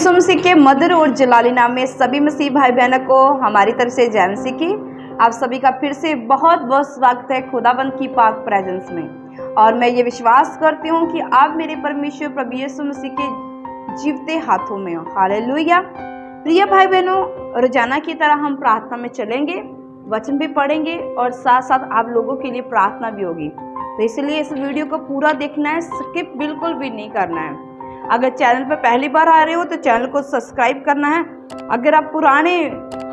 यीशु मसीह के मधुर और जलाली नाम में सभी मसीह भाई बहनों को हमारी तरफ से जय मसीह की। आप सभी का फिर से बहुत बहुत स्वागत है खुदाबंद की पाक प्रेजेंस में। और मैं ये विश्वास करती हूँ कि आप मेरे परमेश्वर प्रभु यीशु मसीह के जीवते हाथों में हो। हालेलुया। प्रिय भाई बहनों, रोजाना की तरह हम प्रार्थना में चलेंगे, वचन भी पढ़ेंगे और साथ साथ आप लोगों के लिए प्रार्थना भी होगी। तो इसलिए इस वीडियो को पूरा देखना है, स्किप बिल्कुल भी नहीं करना है। अगर चैनल पर पहली बार आ रहे हो तो चैनल को सब्सक्राइब करना है। अगर आप पुराने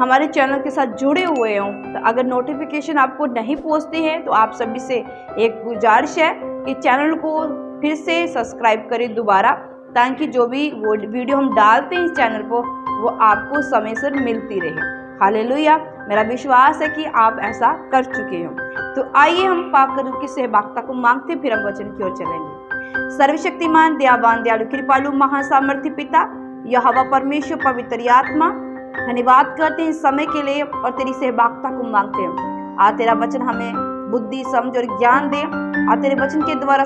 हमारे चैनल के साथ जुड़े हुए हो तो अगर नोटिफिकेशन आपको नहीं पहुंचती है तो आप सभी से एक गुजारिश है कि चैनल को फिर से सब्सक्राइब करें दोबारा, ताकि जो भी वो वीडियो हम डालते हैं इस चैनल पर वो आपको समय से मिलती रहे। हालेलुया। मेरा विश्वास है कि आप ऐसा कर चुके हो। तो आइए हम पाक की सहभागिता को मांगते फिर हम वचन की ओर चलेंगे। सर्वशक्तिमान, दयावान, दयालु, कृपालु, महासामर्थ्य पिता यहोवा परमेश्वर पवित्र आत्मा, धन्यवाद करते हैं इस समय के लिए और तेरी सहभागिता को मांगते हैं। आज तेरा वचन हमें बुद्धि, समझ और ज्ञान दे। आज तेरे वचन के द्वारा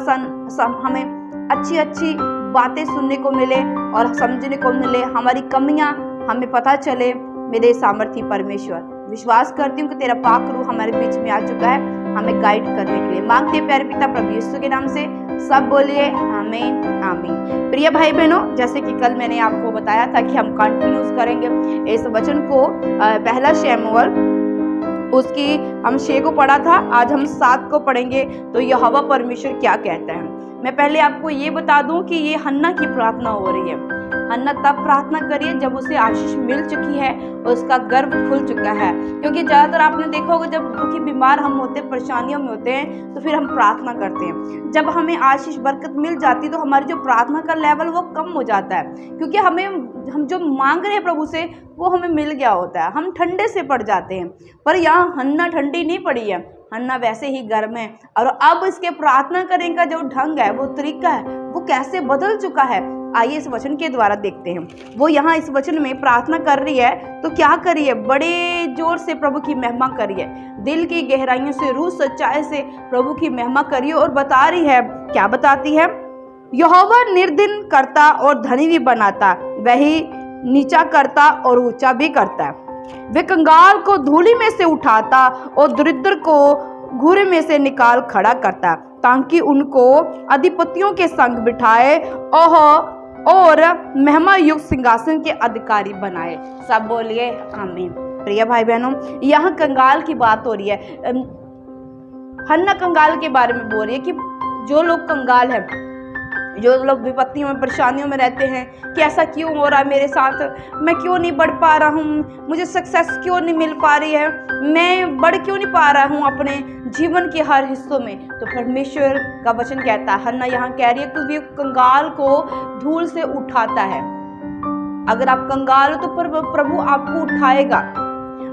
हमें अच्छी अच्छी बातें सुनने को मिले और समझने को मिले। हमारी कमियां हमें पता चले। मेरे सामर्थ्य परमेश्वर, विश्वास करती हूँ कि तेरा पाक रूह हमारे बीच में आ चुका है हमें गाइड करने के लिए। मांगते प्यारे पिता प्रभु यीशु के नाम से सब बोलिए आमीन आमीन। प्रिय भाई बहनों, जैसे कि कल मैंने आपको बताया था कि हम कंटिन्यूस करेंगे इस वचन को। पहला शमूएल उसकी हम 6 को पढ़ा था, आज हम 7 को पढ़ेंगे। तो यहोवा परमेश्वर क्या कहता है। मैं पहले आपको ये बता दूं कि ये हन्ना की प्रार्थना हो रही है। हन्ना तब प्रार्थना करिए जब उसे आशीष मिल चुकी है और उसका गर्व खुल चुका है। क्योंकि ज़्यादातर आपने देखा होगा जब दुखी बीमार हम होते हैं, परेशानियों में होते हैं, तो फिर हम प्रार्थना करते हैं। जब हमें आशीष बरकत मिल जाती है तो हमारी जो प्रार्थना का लेवल वो कम हो जाता है, क्योंकि हम जो मांग रहे हैं प्रभु से वो हमें मिल गया होता है। हम ठंडे से पड़ जाते हैं। पर यहाँ हन्ना ठंडी नहीं पड़ी है, हन्ना वैसे ही गर्म है। और अब इसके प्रार्थना करने का जो ढंग है, वो तरीका है, वो कैसे बदल चुका है, आइए इस वचन के द्वारा देखते हैं। वो यहाँ इस वचन में प्रार्थना कर रही है तो क्या करिए, बड़े जोर से प्रभु की महिमा करिए, दिल की गहराइयों से, रूह सच्चाई से प्रभु की महिमा करिए। और बता रही है, क्या बताती है, यहोवा निर्धन करता और धनी भी बनाता, वही नीचा करता और ऊंचा भी करता है। वे कंगाल को धूली में से उठाता और दरिद्र को घूरे में से निकाल खड़ा करता, ताकि उनको अधिपतियों के संग बिठाए और महिमा युक्त सिंहासन के अधिकारी बनाए। सब बोलिए आमीन। प्रिय भाई बहनों, यहाँ कंगाल की बात हो रही है। हन्ना कंगाल के बारे में बोल रही है कि जो लोग कंगाल हैं, जो लोग विपत्तियों में, परेशानियों में रहते हैं कि ऐसा क्यों हो रहा है मेरे साथ, मैं क्यों नहीं बढ़ पा रहा हूँ, मुझे सक्सेस क्यों नहीं मिल पा रही है, मैं बढ़ क्यों नहीं पा रहा हूँ अपने जीवन के हर हिस्सों में। तो परमेश्वर का वचन कहता है, हन्ना यहाँ कह रही है कि कंगाल को धूल से उठाता है। अगर आप कंगाल हो तो प्रभु आपको उठाएगा,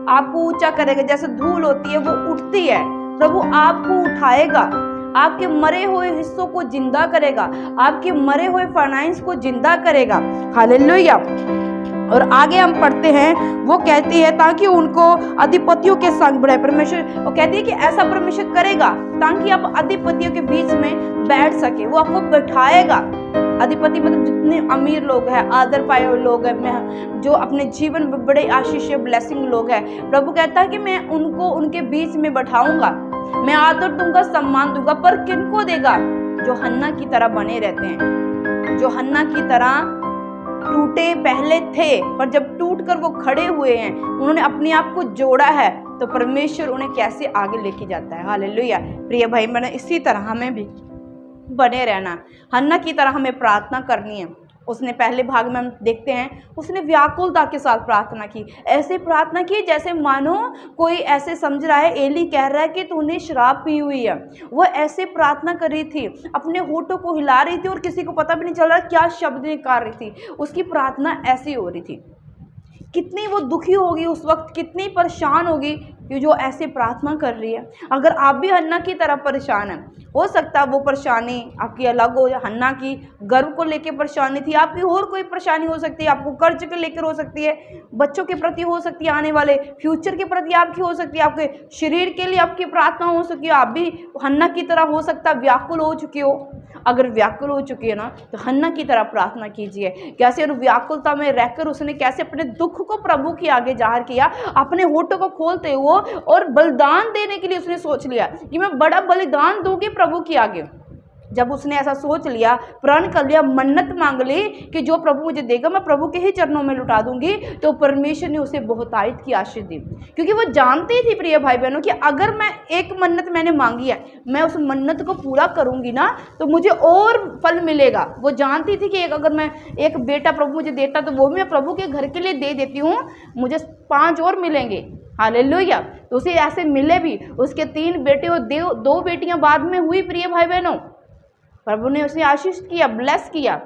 आपको ऊंचा करेगा। जैसे धूल होती है वो उठती है, प्रभु आपको उठाएगा, आपके मरे हुए हिस्सों को जिंदा करेगा, आपके मरे हुए फाइनेंस को जिंदा करेगा। हालेलुया। और आगे हम पढ़ते हैं, वो कहती है ताकि उनको अधिपतियों के संग बढ़ाए। परमेश्वर वो कहती है कि ऐसा परमेश्वर करेगा ताकि आप अधिपतियों के बीच में बैठ सके, वो आपको बैठाएगा। अधिपति मतलब जितने अमीर लोग हैं, आदर पाए हुए लोग हैं, जो अपने जीवन में बड़े आशीष ब्लेसिंग लोग हैं, प्रभु कहता है कि मैं उनको उनके बीच में बैठाऊंगा, मैं आदर दूंगा, सम्मान दूंगा। पर किनको देगा? जो हन्ना की तरह बने रहते हैं, जो हन्ना की तरह टूटे पहले थे पर जब टूट कर वो खड़े हुए हैं, उन्होंने अपने आप को जोड़ा है, तो परमेश्वर उन्हें कैसे आगे लेके जाता है। हालेलुया। प्रिय भाई, मैंने इसी तरह हमें भी बने रहना, हन्ना की तरह हमें प्रार्थना करनी है। उसने पहले भाग में हम देखते हैं, उसने व्याकुलता के साथ प्रार्थना की। ऐसे प्रार्थना की जैसे मानो कोई ऐसे समझ रहा है, एली कह रहा है कि तूने शराब पी हुई है। वो ऐसे प्रार्थना कर रही थी, अपने होठों को हिला रही थी और किसी को पता भी नहीं चल रहा क्या शब्द निकाल रही थी। उसकी प्रार्थना ऐसी हो रही थी। कितनी वो दुखी होगी उस वक्त, कितनी परेशान होगी, कि जो ऐसे प्रार्थना कर रही है। अगर आप भी हन्ना की तरह परेशान हैं, हो सकता है वो परेशानी आपकी अलग हो। हन्ना की गर्भ को लेकर परेशानी थी, आपकी और कोई परेशानी हो सकती है, आपको कर्ज के लेकर हो सकती है, बच्चों के प्रति हो सकती है, आने वाले फ्यूचर के प्रति आपकी हो सकती है, आपके शरीर के लिए आपकी प्रार्थना हो सकती है। आप भी हन्ना की तरह हो सकता है व्याकुल हो चुके हो। अगर व्याकुल हो चुकी है ना, तो हन्ना की तरह प्रार्थना कीजिए। कैसे और व्याकुलता में रहकर उसने कैसे अपने दुख को प्रभु के आगे जाहिर किया, अपने होठों को खोलते हुए और बलिदान देने के लिए उसने सोच लिया कि मैं बड़ा बलिदान दूंगी प्रभु के आगे। जब उसने ऐसा सोच लिया, प्रण कर लिया, मन्नत मांग ली कि जो प्रभु मुझे देगा मैं प्रभु के ही चरणों में लुटा दूंगी, तो परमेश्वर ने उसे बहुतायत की आशीष दी। क्योंकि वो जानती थी प्रिय भाई बहनों कि अगर मैं एक मन्नत मैंने मांगी है, मैं उस मन्नत को पूरा करूंगी ना, तो मुझे और फल मिलेगा। वो जानती थी कि अगर मैं एक बेटा प्रभु मुझे देता तो वो मैं प्रभु के घर के लिए दे देती हूँ, मुझे 5 और मिलेंगे। हालेलुया। तो उसे ऐसे मिले भी। उसके 3 बेटे और 2 बेटियां बाद में हुई। प्रिय भाई बहनों, प्रभु ने उसे आशीष किया, ब्लेस किया।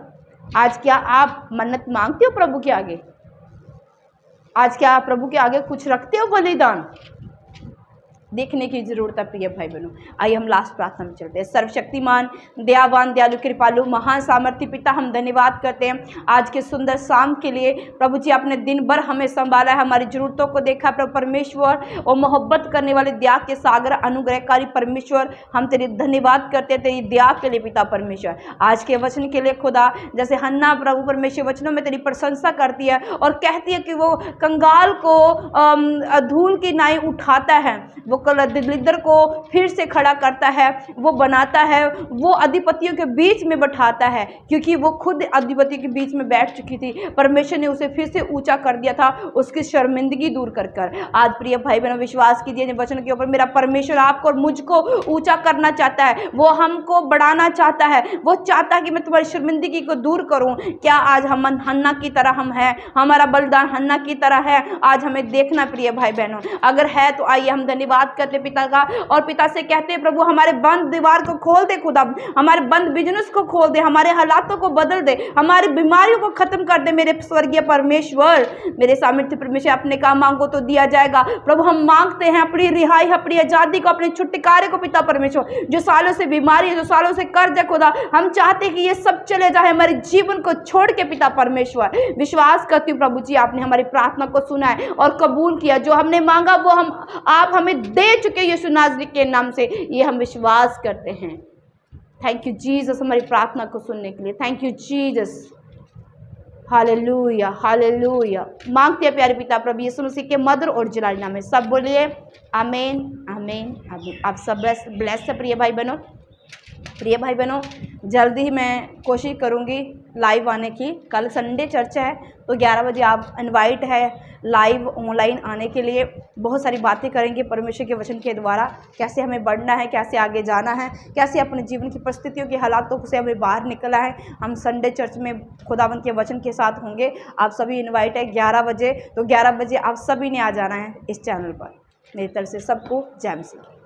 आज क्या आप मन्नत मांगते हो प्रभु के आगे? आज क्या आप प्रभु के आगे कुछ रखते हो बलिदान? देखने की जरूरत है प्रिय भाई बहनों। आइए हम लास्ट प्रार्थना में चलते हैं। सर्वशक्तिमान, दयावान, दयालु, कृपालु, महान सामर्थ्य पिता, हम धन्यवाद करते हैं आज के सुंदर शाम के लिए। प्रभु जी, आपने दिन भर हमें संभाला है, हमारी जरूरतों को देखा। प्रभु परमेश्वर, और मोहब्बत करने वाले दया के सागर, अनुग्रहकारी परमेश्वर, हम तेरी धन्यवाद करते हैं तेरी दया के लिए पिता परमेश्वर। आज के वचन के लिए खुदा, जैसे हन्ना प्रभु परमेश्वर वचनों में तेरी प्रशंसा करती है और कहती है कि वो कंगाल को धूल की नाई उठाता है, वो दलिद्र को फिर से खड़ा करता है, वो बनाता है, वो अधिपतियों के बीच में बैठाता है, क्योंकि वो खुद अधिपतियों के बीच में बैठ चुकी थी। परमेश्वर ने उसे फिर से ऊंचा कर दिया था, उसकी शर्मिंदगी दूर कर कर। आज प्रिय भाई बहनों, विश्वास कीजिए वचन के ऊपर, मेरा परमेश्वर आपको और मुझको ऊंचा करना चाहता है, वो हमको बढ़ाना चाहता है, वो चाहता है कि मैं तुम्हारी शर्मिंदगी को दूर करूं। क्या आज हम हन्ना की तरह हम हैं? हमारा बलिदान हन्ना की तरह है? आज हमें देखना प्रिय भाई बहनों, अगर है तो आइए हम धन्यवाद करते पिता का, और पिता से कहते हैं प्रभु हमारे बंद दीवार को खोल दे, खुदा हमारे बंद बिजनेस को खोल दे, हमारे हालातों को बदल दे, हमारी बीमारियों को खत्म कर दे। मेरे स्वर्गीय परमेश्वर, मेरे सामर्थ्य परमेश्वर, अपने काम मांगो तो दिया जाएगा। प्रभु हम मांगते हैं अपनी रिहाई, अपनी आजादी को, अपने छुटकारे को पिता परमेश्वर। जो सालों से बीमारी है, जो सालों से कर्ज है खुदा, हम चाहते हैं कि ये सब चले जाए हमारे जीवन को छोड़ के पिता परमेश्वर। विश्वास करती हूँ प्रभु जी, आपने हमारी प्रार्थना को सुना है और कबूल किया। जो हमने मांगा वो आप हमें दे चुके यीशु नाज़री के नाम से, ये हम विश्वास करते हैं। थैंक यू जीसस हमारी प्रार्थना को सुनने के लिए। Thank you Jesus. Hallelujah, hallelujah. मांगते हैं प्यारे पिता प्रभु यीशु मसीह के मधुर और जलाली नाम में। सब बोलिए आमीन, आमीन, आमीन। आप सब ब्लेस है प्रिय भाई बहनों। प्रिय भाई बहनों, जल्दी ही मैं कोशिश करूंगी लाइव आने की। कल संडे चर्च है, तो 11 बजे आप इनवाइट है लाइव ऑनलाइन आने के लिए। बहुत सारी बातें करेंगे परमेश्वर के वचन के द्वारा, कैसे हमें बढ़ना है, कैसे आगे जाना है, कैसे अपने जीवन की परिस्थितियों के हालातों से हमें बाहर निकला है। हम संडे चर्च में खुदावंत के वचन के साथ होंगे। आप सभी इन्वाइट है 11 बजे, तो 11 बजे आप सभी ने आ जाना है इस चैनल पर। मेरी तरफ से सबको जय मसीह।